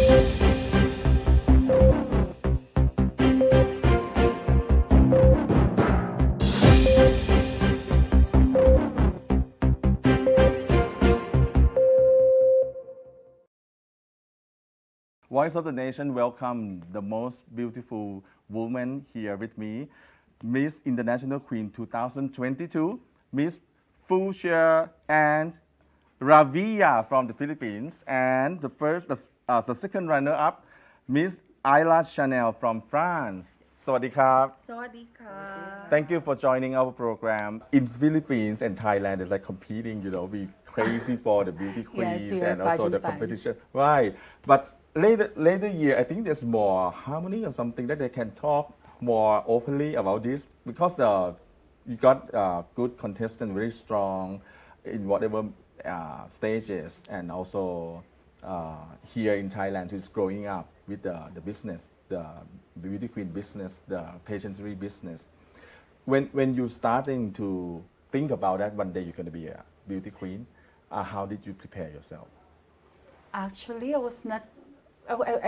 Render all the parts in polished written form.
Voice of the Nation welcome the most beautiful woman here with me, Miss International Queen 2022, Miss Fuschia Anne Ravena from the Philippines, and the second runner-up, Miss Aëla Chanel from France. สวัสดีครับ สวัสดีค่ะ Thank you for joining our program. In Philippines and Thailand, it's like competing, we crazy for the beauty queens Yes, we are and also pageant the fans. competition. Right. But later year, I think there's more harmony or something that they can talk more openly about this because you got good contestant, very strong in whatever stages, and also here in Thailand who's growing up with the business, the beauty queen business, the pageantry business. When you starting to think about that one day you're going to be a beauty queen, how did you prepare yourself? Actually, I was not.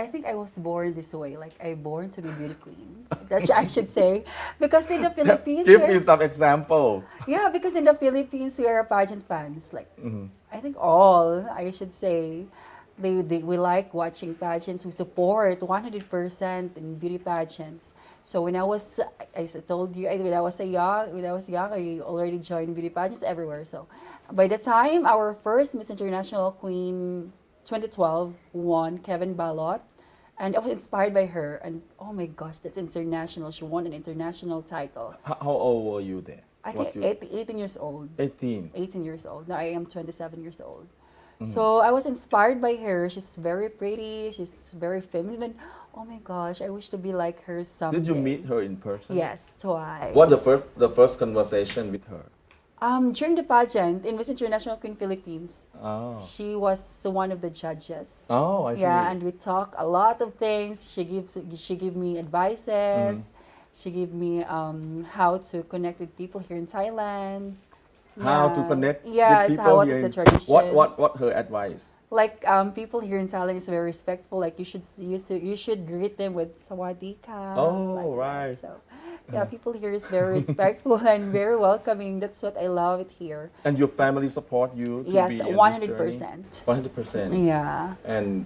I think I was born this way. Like I born to be beauty queen. That I should say, because in the Philippines, Give me some example. yeah, because in the Philippines we are pageant fans. Like I think all I should say, we like watching pageants. We support 100% in beauty pageants. So when I was, I told you, when I was young, I already joined beauty pageants everywhere. So by the time our first Miss International Queen 2012 won Kevin Ballot, and I was inspired by her. And oh my gosh, that's international. She won an international title. How old were you then? I think 18 years old. 18. 18 years old. Now I am 27 years old. So I was inspired by her. She's very pretty. She's very feminine. Oh my gosh, I wish to be like her someday. Did you meet her in person? Yes, twice. What the first conversation with her? During the pageant in Miss International Queen Philippines. Oh. She was one of the judges. Oh, I see. Yeah, and we talk a lot of things. She give me advices. She give me how to connect with people here in Thailand. How to connect with yes, people what here is the in- traditions? What her advice? Like people here in Thailand is very respectful. Like you should greet them with sawadee ka. Oh, like that. right. So, yeah, people here is very respectful and very welcoming. That's what I love it here. And your family support you to Yes, be in this 100%. 100%. Yeah. And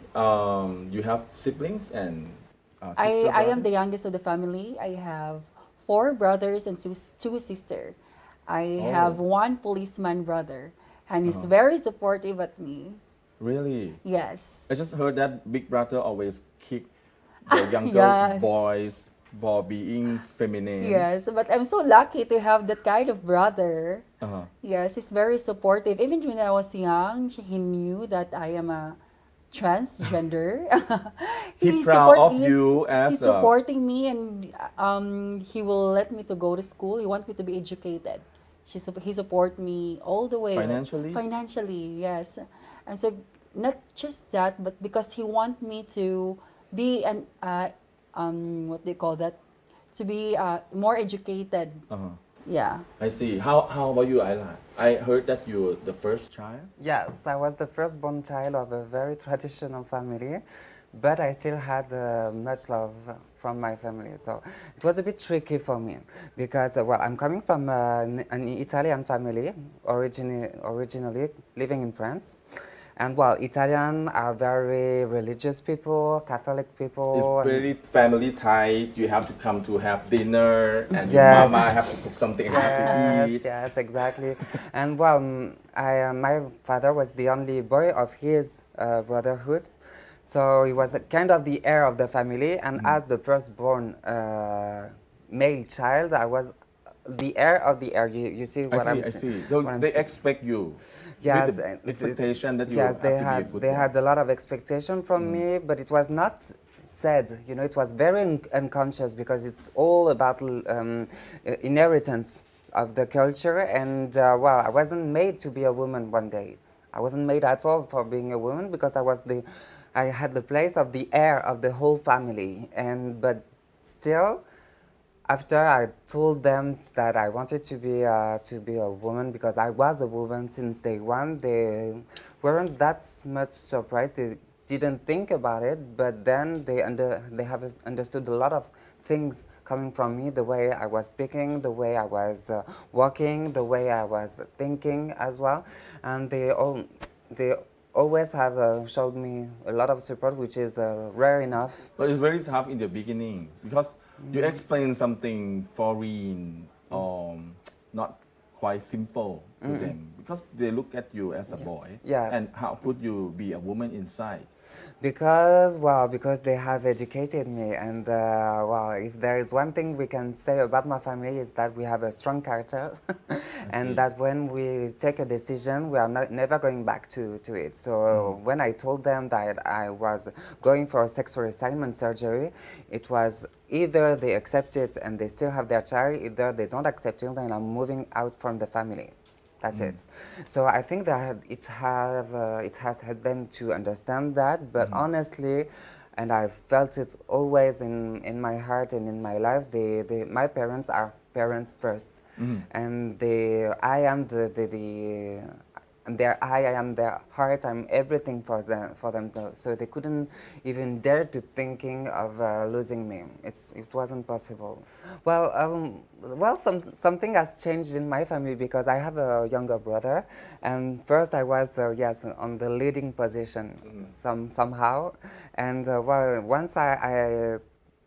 you have siblings and I am the youngest of the family. I have 4 brothers and 2 sisters. I have 1 policeman brother, and he's very supportive at me. Really? Yes. I just heard that big brother always kick the younger Yes. boys for being feminine. Yes, but I'm so lucky to have that kind of brother. Uh-huh. Yes, he's very supportive. Even when I was young, he knew that I am a transgender. He's proud of you as he's a- supporting me, and he will let me to go to school. He wants me to be educated. He support me all the way. Financially? Financially, yes. And so not just that, but because he want me to be an what do you call that? To be more educated. Uh-huh. Yeah. I see. How about you, Aëla? I heard that you're the first child. Yes, I was the firstborn child of a very traditional family, but I still had much love from my family. So it was a bit tricky for me because, well, I'm coming from an Italian family, originally living in France. And, well, Italian are very religious people, Catholic people. It's very family tight. You have to come to have dinner, and Yes. your mama have to cook something and have to Yes, eat. yes, exactly. And well, my father was the only boy of his brotherhood, so he was kind of the heir of the family. And as the firstborn male child, I was the heir of the heir. You see what I'm I saying? see. So what I'm they saying. expect you. Yes, with the expectation that you yes, have they to be a had good they one. had a lot of expectation from me, but it was not said. You know, it was very unconscious because it's all about inheritance of the culture. And well, I wasn't made to be a woman one day. I wasn't made at all for being a woman because I had the place of the heir of the whole family. But still, after I told them that I wanted to be a woman because I was a woman since day one, they weren't that much surprised. didn't think about it, but then they have understood a lot of things coming from me, the way I was speaking, the way I was walking, the way I was thinking as well, and they always have showed me a lot of support, which is rare enough. But it's very tough in the beginning because you explain something foreign or not quite simple to them because they look at you as a boy. Yes. And how could you be a woman inside? Because they have educated me, and if there is one thing we can say about my family is that we have a strong character, and that when we take a decision, we are never going back to it. So when I told them that I was going for a sex reassignment surgery, it was either they accept it and they still have their child, either they don't accept it and I'm moving out from the family. That's it. So I think that it has helped them to understand that. But honestly, and I felt it always in my heart and in my life, my parents are parents first, and I am I am their heart. I'm everything for them. So they couldn't even dare to thinking of losing me. It wasn't possible. Something has changed in my family because I have a younger brother, and first I was on the leading position somehow, and once I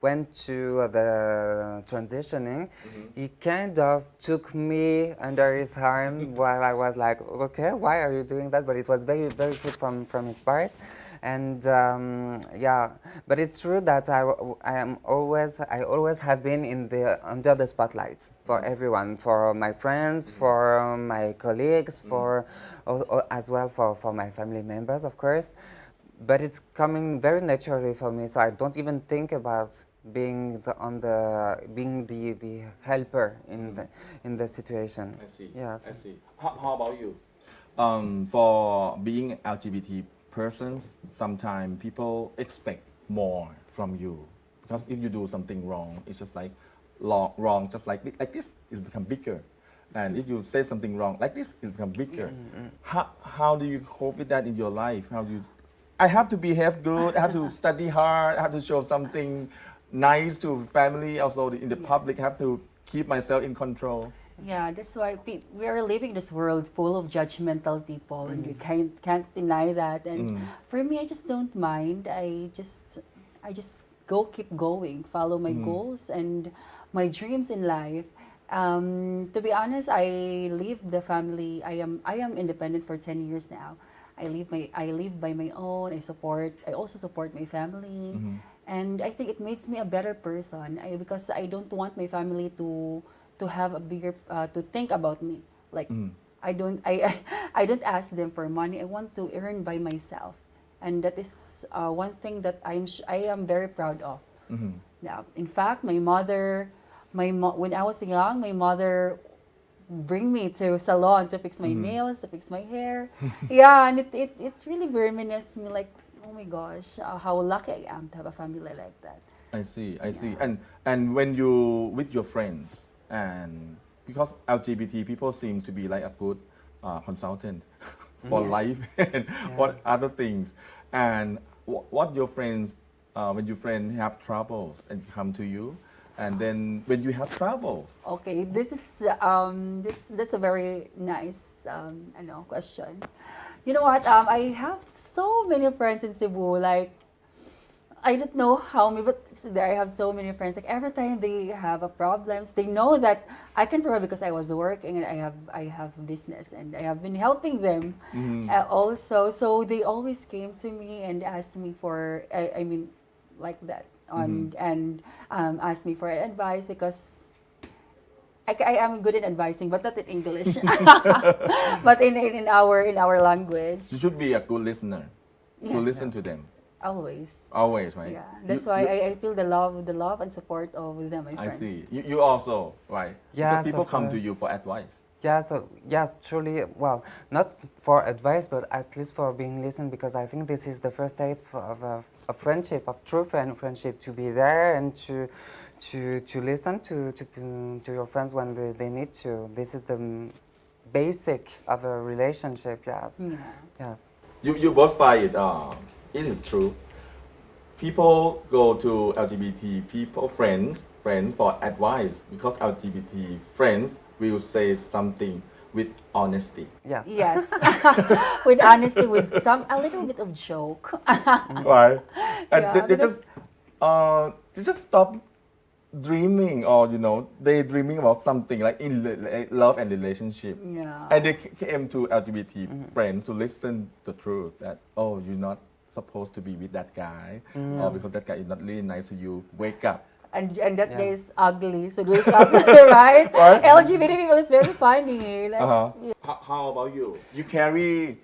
went to the transitioning, he kind of took me under his arm while I was like, okay, why are you doing that? But it was very, very good from his part. And but it's true that I always have been under the spotlight for everyone, for my friends, for my colleagues, as well for my family members, of course. But it's coming very naturally for me, so I don't even think about being the helper in the situation. I see. Yes. I see. How about you? For being LGBT persons, sometimes people expect more from you because if you do something wrong, it's just like wrong, just like this, it's become bigger. And if you say something wrong like this, it become bigger. How do you cope with that in your life? How do you? I have to behave good. I have to study hard. I have to show something nice to family. Also, in the public, I have to keep myself in control. Yeah, that's why we are living in this world full of judgmental people, and we can't deny that. And for me, I just don't mind. I just keep going, follow my goals and my dreams in life. To be honest, I leave the family. I am independent for 10 years now. I live by my own. I also support my family, and I think it makes me a better person. Because I don't want my family to have a bigger to think about me. Like I don't ask them for money. I want to earn by myself, and that is one thing that I am very proud of. Now, in fact, my mother, when I was young, my mother bring me to salon to fix my nails, to fix my hair. Yeah, and it really reminisces me like, oh my gosh, how lucky I am to have a family like that. I see. And when you with your friends, and because LGBT people seem to be like a good consultant for life and what other things, and what your friends when your friends have troubles and come to you. And then when you have trouble. Okay, this is that's a very nice question. You know what? I have so many friends in Cebu. Like, I don't know how many, but I have so many friends. Like every time they have a problems, they know that I can provide because I was working and I have business and I have been helping them also. So they always came to me and asked me for like that. And ask me for advice because I am good in advising, but not in English, but in our language. You should be a good listener to Yes. listen to them. Always. Always, right? Yeah, that's why I feel the love and support of them, my I friends. see. You also, right? Yes, Because people of come to course. you for advice. Yeah, so yes, truly, well, not for advice, but at least for being listened, because I think this is the first step of a friendship, of true friendship, to be there and to listen to your friends when they need to. This is the basic of a relationship, yes. Yeah. Yes. You both find it it is true. People go to LGBT people, friends for advice because LGBT friends will say something with honesty. Yeah. Yes, with honesty, with a little bit of joke. Right? And Yeah, because they just stop dreaming or daydreaming about something like in love and relationship. Yeah. And they came to LGBT friends to listen the truth that you're not supposed to be with that guy or because that guy is not really nice to you. Wake up. and that Yeah. guy is ugly, so wake up, right? Right. LGBT people is very funny. Like, Uh-huh. How about you? You carry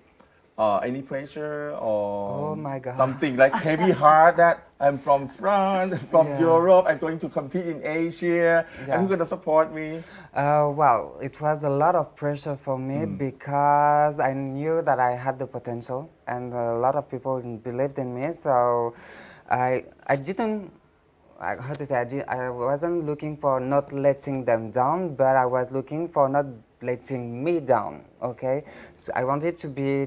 any pressure or Oh my God. something like heavy heart that I'm from France, from Yeah. Europe, I'm going to compete in Asia, Yeah. and who's going to support me? Well, it was a lot of pressure for me because I knew that I had the potential, and a lot of people believed in me. So I didn't. How to say? I wasn't looking for not letting them down, but I was looking for not letting me down. Okay, so I wanted to be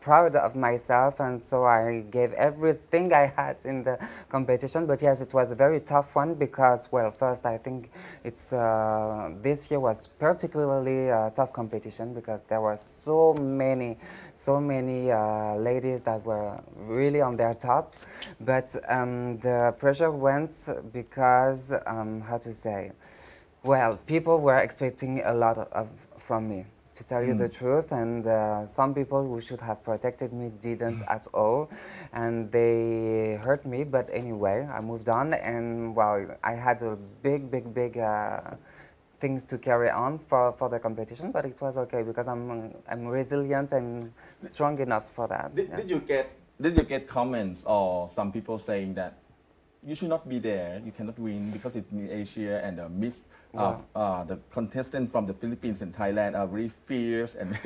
proud of myself, and so I gave everything I had in the competition. But yes, it was a very tough one because, well, first I think it's this year was particularly a tough competition because there were so many ladies that were really on their top, but the pressure went because how to say, well, people were expecting a lot from me, to tell you the truth, and some people who should have protected me didn't at all, and they hurt me. But anyway, I moved on, and well, I had a big things to carry on for the competition, but it was okay because I'm resilient and strong enough for that. Yeah. Did you get comments or some people saying that you should not be there, you cannot win because it's in Asia and the contestant from the Philippines and Thailand are very fierce and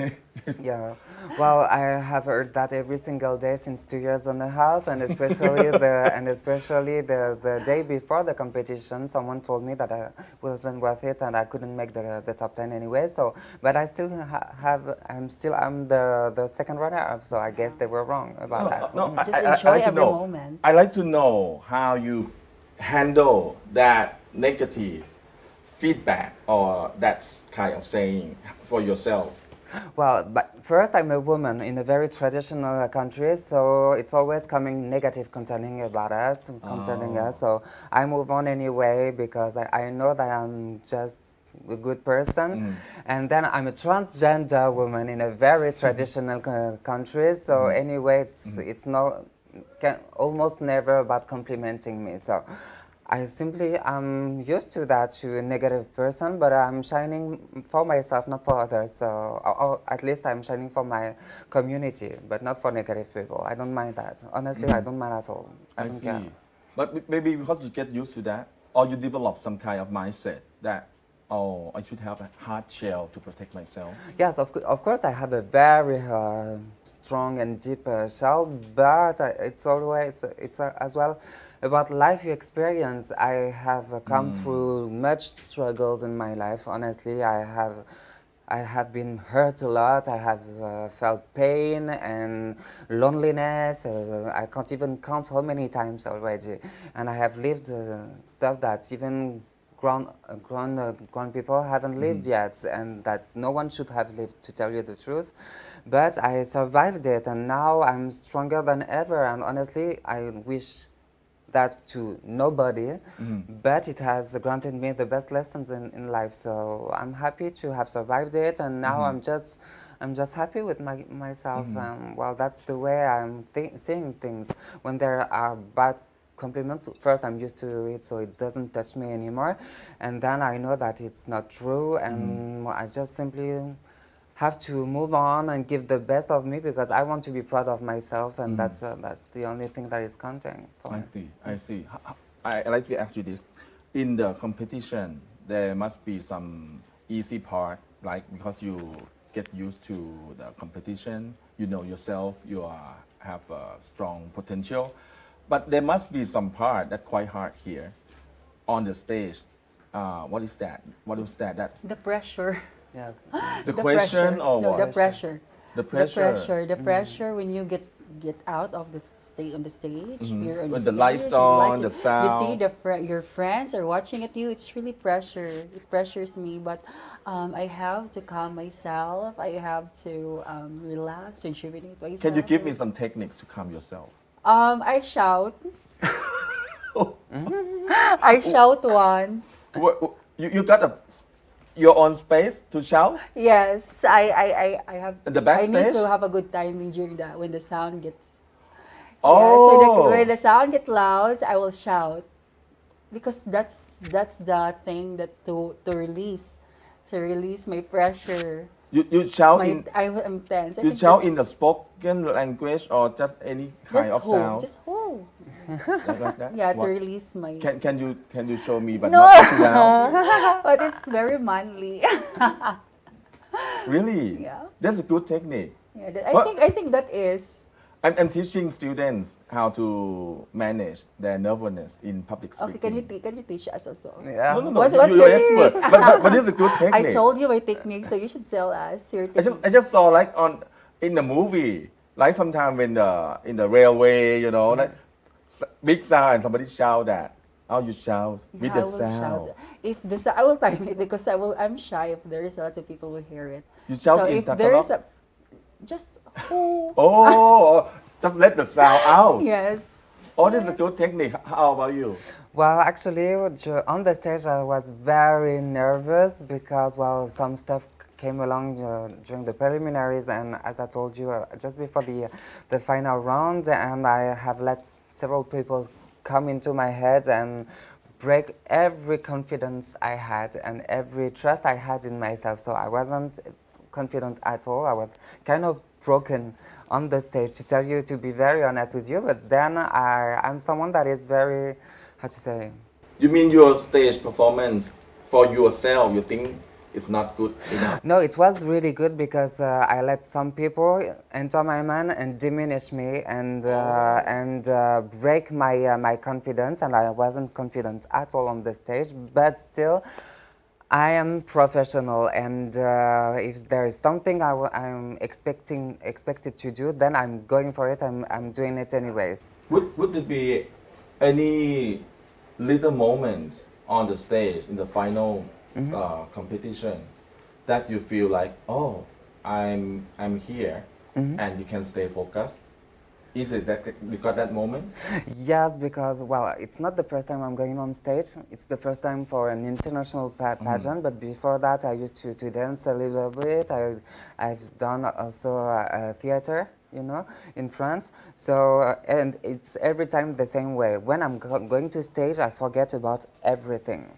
Yeah, well, I have heard that every single day since 2 years and a half, and especially the day before the competition, someone told me that I wasn't worth it and I couldn't make the top 10 anyway. So, but I still I'm the second runner-up, so I guess they were wrong about that. No, Just enjoy like to every know. moment. I like to know how you handle that negative feedback or that kind of saying for yourself. Well, but first, I'm a woman in a very traditional country, so it's always coming negative concerning us. So I move on anyway because I know that I'm just a good person. And then I'm a transgender woman in a very traditional country, so anyway, it's almost never about complimenting me. So I'm used to that, to a negative person, but I'm shining for myself, not for others. So, or at least I'm shining for my community, but not for negative people. I don't mind that. Honestly, I don't mind at all. I don't see. care. But maybe because you get used to that, or you develop some kind of mindset that, I should have a hard shell to protect myself. Yes, of course, I have a very strong and deep shell, but it's as well about life experience. I have come through much struggles in my life. Honestly, I have been hurt a lot. I have felt pain and loneliness. I can't even count how many times already, and I have lived stuff that even grown people haven't lived yet, and that no one should have lived, to tell you the truth. But I survived it, and now I'm stronger than ever. And honestly, I wish that to nobody, but it has granted me the best lessons in life. So I'm happy to have survived it, and now I'm just happy with myself. Well, that's the way I'm seeing things. When there are bad compliments, first I'm used to it, so it doesn't touch me anymore, and then I know that it's not true, and I just simply have to move on and give the best of me because I want to be proud of myself, and that's the only thing that is counting for me. I see. I like to ask you this. In the competition, there must be some easy part, like because you get used to the competition, you know yourself, have a strong potential. But there must be some part that's quite hard here on the stage. What is that? What was that? The pressure. Yes. The The question pressure. or No, what? the pressure. The pressure. The pressure when you get get out of the stage on the stage. You're on When the the stage. lights and on, the you see sound. your friends are watching at you. It's really pressure. It pressures me, but I have to calm myself. I have to relax, rejuvenate Can you myself. give me some techniques to calm yourself? I shout. I shout once. You got your own space to shout Yes, I have. in the I need backstage? to have a good timing during that when the sound gets. Yeah, so when Oh, the sound gets loud, I will shout because that's the thing that to release my pressure. you shout My in I'm tense. I you think shout that's in the spoken language or just any kind of sound just who. like that? Yeah, to What? release my. Can you show me but No, not too loud? but it's very manly. Really? Yeah. That's a good technique. Yeah, But I think that is. I'm teaching students how to manage their nervousness in public speaking. Okay, can you teach us also? Yeah. No. What's You're your expert. technique? But it's a good I technique. told you my technique, so you should tell us your technique. I just saw like in the movie, like sometime in the railway, like big sound and somebody shout that. How you shout with Yeah, I the will sound. shout. If this, I will time it because I'm shy if there is a lot of people who hear it. You shout So in if there is Tagalog? just who? Oh, just let the sound out. Yes. Oh, this is a good technique. How about you? Well, actually, on the stage, I was very nervous because, well, some stuff came along during the preliminaries, and as I told you, just before the final round, and I have let several people come into my head and break every confidence I had and every trust I had in myself. So I wasn't confident at all. I was kind of broken on the stage, to tell you, to be very honest with you. But then I'm someone that is very, how to say, You mean your stage performance for yourself? You think it's not good enough? no, it was really good because I let some people enter my mind and diminish me and break my confidence, and I wasn't confident at all on the stage. But still, I am professional, and if there is something I'm expected to do, then I'm going for it. I'm doing it anyways. Would there be any little moment on the stage in the final competition that you feel like, oh, I'm here, and you can stay focused? Is it that you got that moment? Yes, because, well, it's not the first time I'm going on stage. It's the first time for an international pageant, but before that I used to dance a little bit. I've done also theater, in France. So, and it's every time the same way. When I'm going to stage, I forget about everything.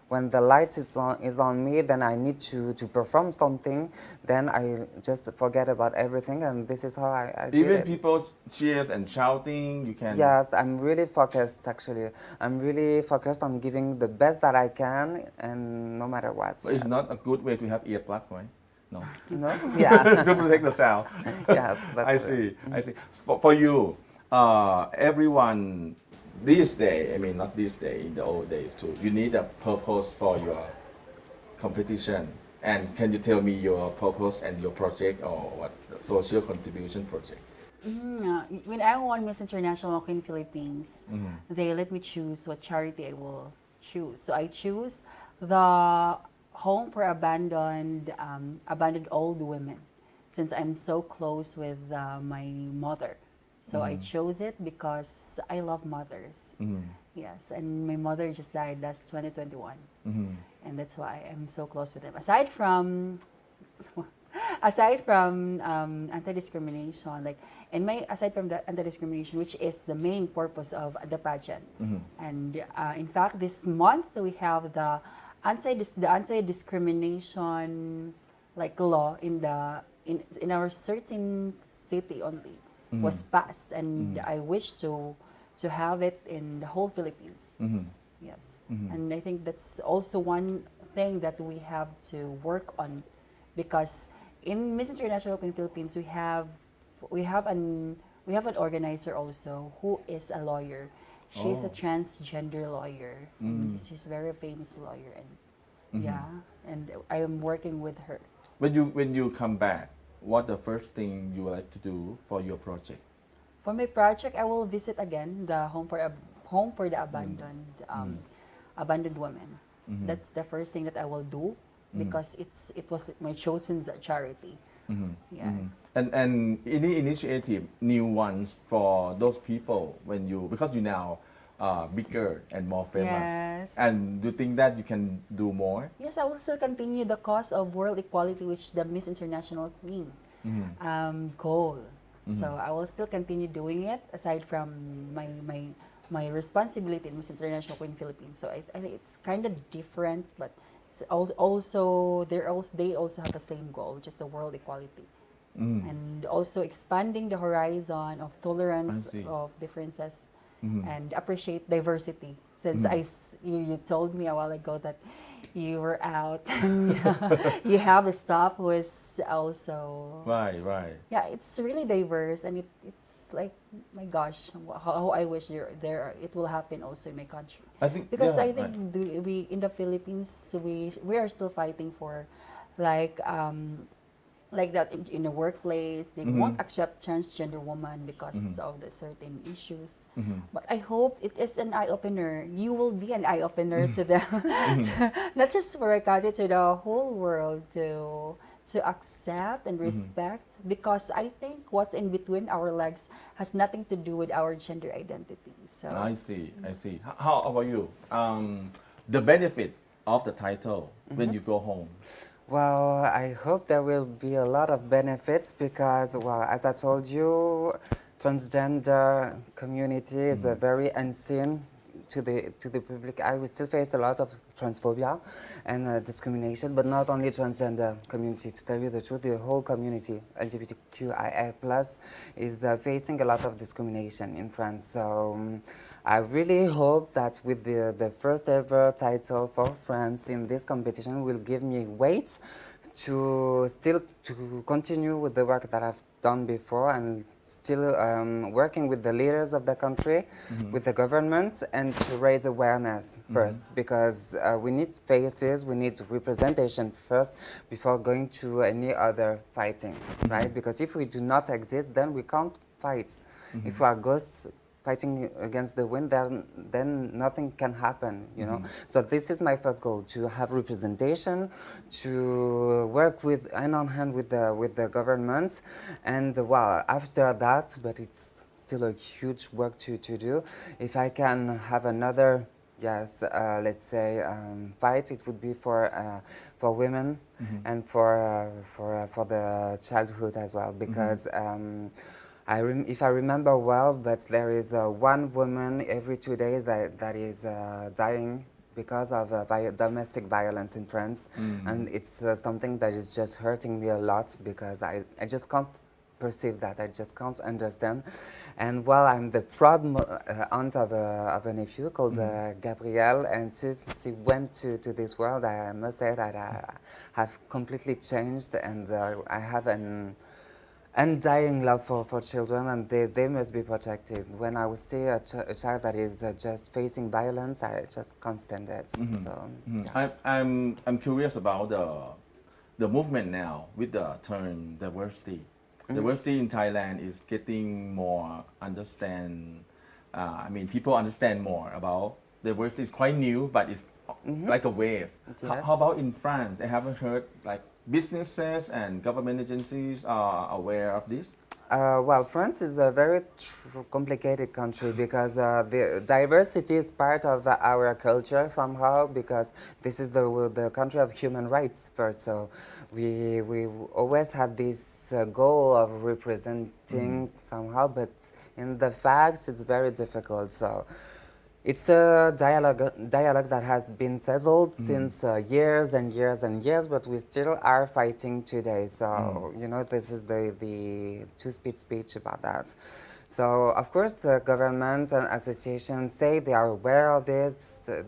When the lights is on me, then I need to perform something, then I just forget about everything, and this is how I did Even it. people cheers and shouting, you can. Yes, I'm really focused actually. I'm really focused on giving the best that I can, and no matter what. But it's not a good way to have earplugs, right? No. No? Yeah. To protect the sound. Yes, that's I right. see. I see. For you, everyone these days, I mean not this day, in the old days too, you need a purpose for your competition. And can you tell me your purpose and your project or what social contribution project? When I won Miss International in Philippines, they let me choose what charity I will choose. So I choose the home for abandoned old women, since I'm so close with my mother. So I chose it because I love mothers. Yes, and my mother just died last 2021, and that's why I'm so close with them. Aside from anti-discrimination, aside from the anti-discrimination, which is the main purpose of the pageant, and in fact, this month we have the anti-discrimination law in our certain city only was passed, and I wish to have it in the whole Philippines. Yes, and I think that's also one thing that we have to work on, because in Miss International in Philippines we have an organizer also who is a lawyer. She's a transgender lawyer, and she's a very famous lawyer, and and I am working with her. When you come back, what the first thing you would like to do for your project? For my project, I will visit again the home for the abandoned women. That's the first thing that I will do because it was my chosen charity. Yes. And any initiative, new ones for those people when you, because you now bigger and more famous. Yes. And do you think that you can do more? Yes, I will still continue the cause of world equality, which the Miss International Queen goal. So I will still continue doing it aside from my responsibility in Miss International Queen Philippines. So I think it's kind of different, but it's also they also have the same goal, which is the world equality, and also expanding the horizon of tolerance of differences and appreciate diversity. Since you told me a while ago that you were out and you have a staff who is also Right. yeah, it's really diverse, and it's like, my gosh, how I wish it will happen also in my country. I think Because yeah, I think we in the Philippines we are still fighting for like that in the workplace. They won't accept transgender woman because of the certain issues. But I hope it is an eye opener. You will be an eye opener to them, not just for our country, to the whole world, to accept and respect. Because I think what's in between our legs has nothing to do with our gender identity. So I see. How about you? The benefit of the title when you go home. Well, I hope there will be a lot of benefits because, well, as I told you, transgender community is a very unseen to the public eye. We still face a lot of transphobia and discrimination, but not only transgender community. To tell you the truth, the whole community, LGBTQIA+, is facing a lot of discrimination in France. So I really hope that with the first ever title for France in this competition will give me weight to continue with the work that I've done before, and still working with the leaders of the country, with the government, and to raise awareness first, because we need faces, we need representation first before going to any other fighting, right? Because if we do not exist, then we can't fight. If we are ghosts fighting against the wind, then nothing can happen, you know. So this is my first goal: to have representation, to work with hand on hand with the government, and well, after that, but it's still a huge work to do. If I can have another, yes, let's say fight, it would be for women and for the childhood as well, because. If I remember well, but there is one woman every 2 days that is dying because of domestic violence in France, and it's something that is just hurting me a lot, because I just can't perceive that, I just can't understand. And well, I'm the proud aunt of a nephew called Gabriel, and since he went to this world, I must say that I have completely changed, and I have an undying love for children, and they must be protected. When I would see a child that is just facing violence, I just can't stand it. So, yeah. I'm curious about the movement now with the term diversity. Diversity in Thailand is getting more understand. I mean, people understand more about diversity. It's quite new, but it's like a wave. Yes. How about in France? I haven't heard like businesses and government agencies are aware of this? Well, France is a very complicated country, because the diversity is part of our culture somehow, because this is the country of human rights first. So we always had this goal of representing somehow, but in the facts it's very difficult. So it's a dialogue that has been settled since years and years and years, but we still are fighting today. So, you know, this is the speech about that. So, of course, the government and associations say they are aware of it,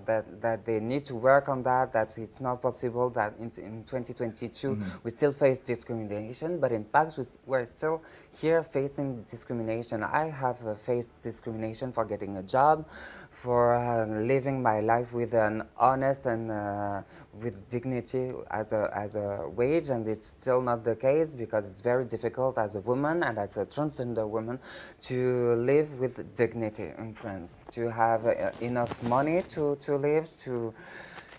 that they need to work on that it's not possible that in 2022 we still face discrimination, but in fact we're still here facing discrimination. I have faced discrimination for getting a job, living my life with an honest and with dignity as a wage, and it's still not the case because it's very difficult as a woman and as a transgender woman to live with dignity in France, to have enough money to live,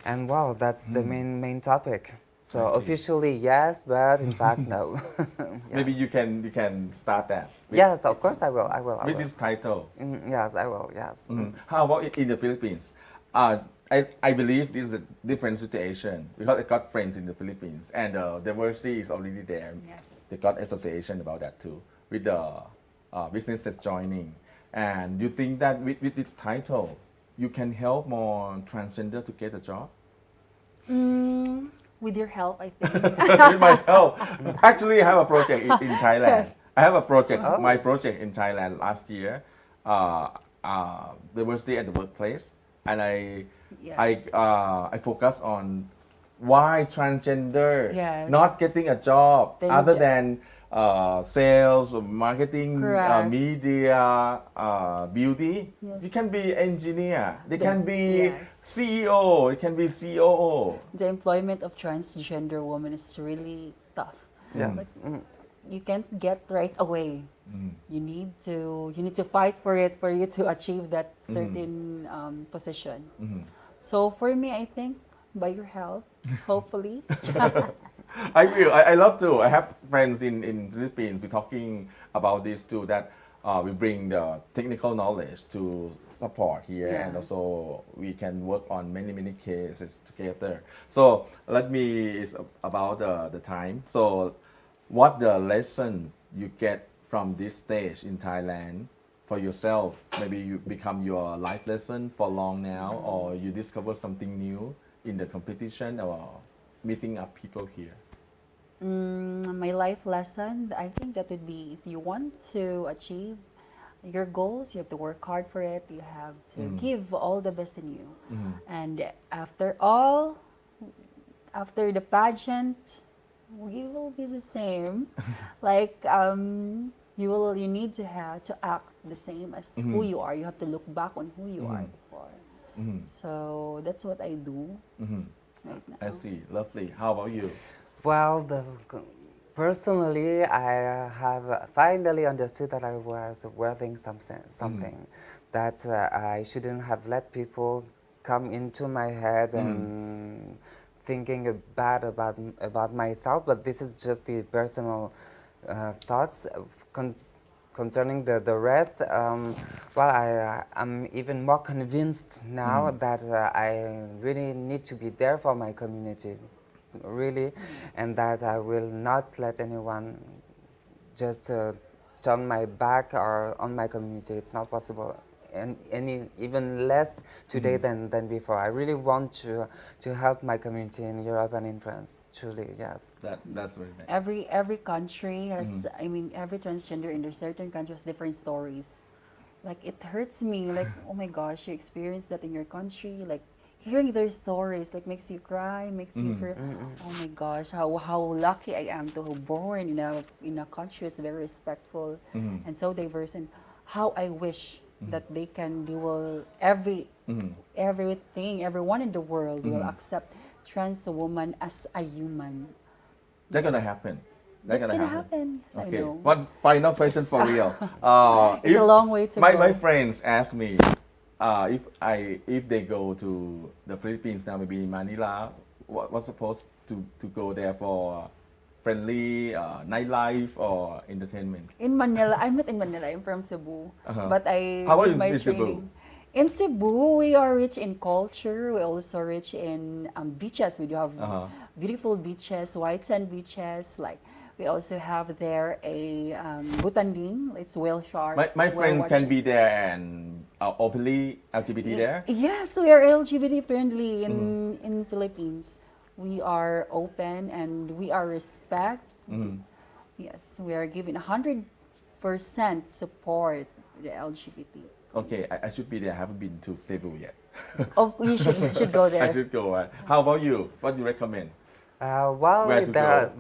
and well, that's the main topic. So I see. officially yes, but in fact no. Yeah. Maybe you can start that. Yes, of course I will. With this title. Yes, I will. Yes. How about in the Philippines? I believe this is a different situation because I got friends in the Philippines and diversity is already there. Yes. They got association about that too with the businesses joining. And you think that with this title, you can help more transgender to get a job? With your help, I think. With my help. Actually, I have a project in Thailand. Yes. I have a project, Oh. my project in Thailand last year, diversity at the workplace, and Yes. I focus on why transgender Yes. not getting a job Then other the- than sales, marketing, Correct. media, beauty. Yes. You can be engineer. They can be Yes. CEO. It can be COO. The employment of transgender women is really tough. Yes. You can't get right away. You need to fight for it for you to achieve that certain position. So for me, I think by your help, hopefully. I will. I love to. I have friends in Philippines. We're talking about this too. That we bring the technical knowledge to support here, and Yes. also we can work on many cases together. So let me. It's about the time. So, what the lessons you get from this stage in Thailand for yourself? Maybe you become your life lesson for long now, or you discover something new in the competition, or meeting up people here. My life lesson, I think that would be if you want to achieve your goals, you have to work hard for it. You have to give all the best in you. And after all, after the pageant, we will be the same. Like you need to have to act the same as who you are. You have to look back on who you are before. So that's what I do right now. I see. Lovely. How about you? Well, personally, I have finally understood that I was worthing something, that I shouldn't have let people come into my head and thinking bad about myself. But this is just the personal thoughts concerning the rest. Well, I'm even more convinced now that I really need to be there for my community. Really, and that I will not let anyone just turn my back or on my community. It's not possible, and even less today than before. I really want to help my community in Europe and in France. Truly, yes. That's very nice. Every country has, I mean, every transgender in a certain country has different stories. Like it hurts me. Like, oh my gosh, you experienced that in your country. Like hearing their stories, like makes you cry, makes you feel, oh my gosh, how lucky I am to be born in a country that's very respectful and so diverse, and how I wish that they can do everything, everyone in the world will accept trans woman as a human. That's gonna happen. That's gonna happen. Yes, Okay. I know. One final question for real. It's a long way to go. My friends ask me if they go to the Philippines now, maybe Manila, what's supposed to go there for friendly nightlife or entertainment? In Manila, I'm not in Manila. I'm from Cebu, but I How about did in my Cebu? training. In Cebu, we are rich in culture. We're also rich in beaches. We do have beautiful beaches, white sand beaches. Like we also have there a butanding. It's whale shark. My whale friend can watching. be there and openly LGBT there. Yes, we are LGBT friendly in Philippines. We are open and we are respect. Yes, we are giving 100% support to the LGBT. Okay, I should be there. I haven't been to Cebu yet. Oh, you should go there. I should go. How about you? What do you recommend? Well, Where to go?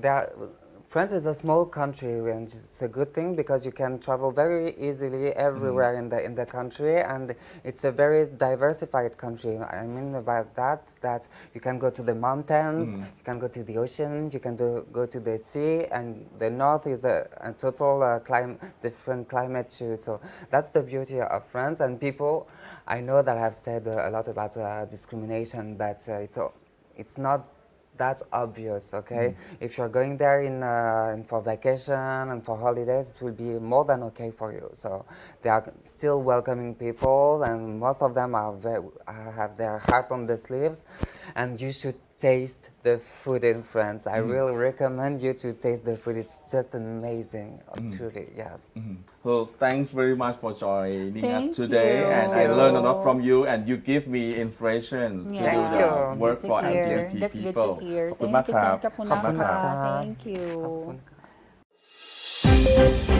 France is a small country, and it's a good thing because you can travel very easily everywhere in the country, and it's a very diversified country. I mean about that you can go to the mountains, you can go to the ocean, you can go to the sea, and the north is a total different climate too. So that's the beauty of France. And people, I know that I've said a lot about discrimination, but it's not that's obvious, okay? If you're going there for vacation and for holidays, it will be more than okay for you. So they are still welcoming people, and most of them have their heart on the sleeves, and you should taste the food in France. I really recommend you to taste the food. It's just amazing, truly, yes. So thanks very much for joining Thank us today, you. and I learned a lot from you, and you give me inspiration to do Yeah, the you. work that's for good to hear. LGBT That's good people. to hear. ขอบคุณมาก Thank you ครับ ขอบคุณมาก ขอบคุณ ค่ะ ครับ Thank you ขอบคุณค่ะ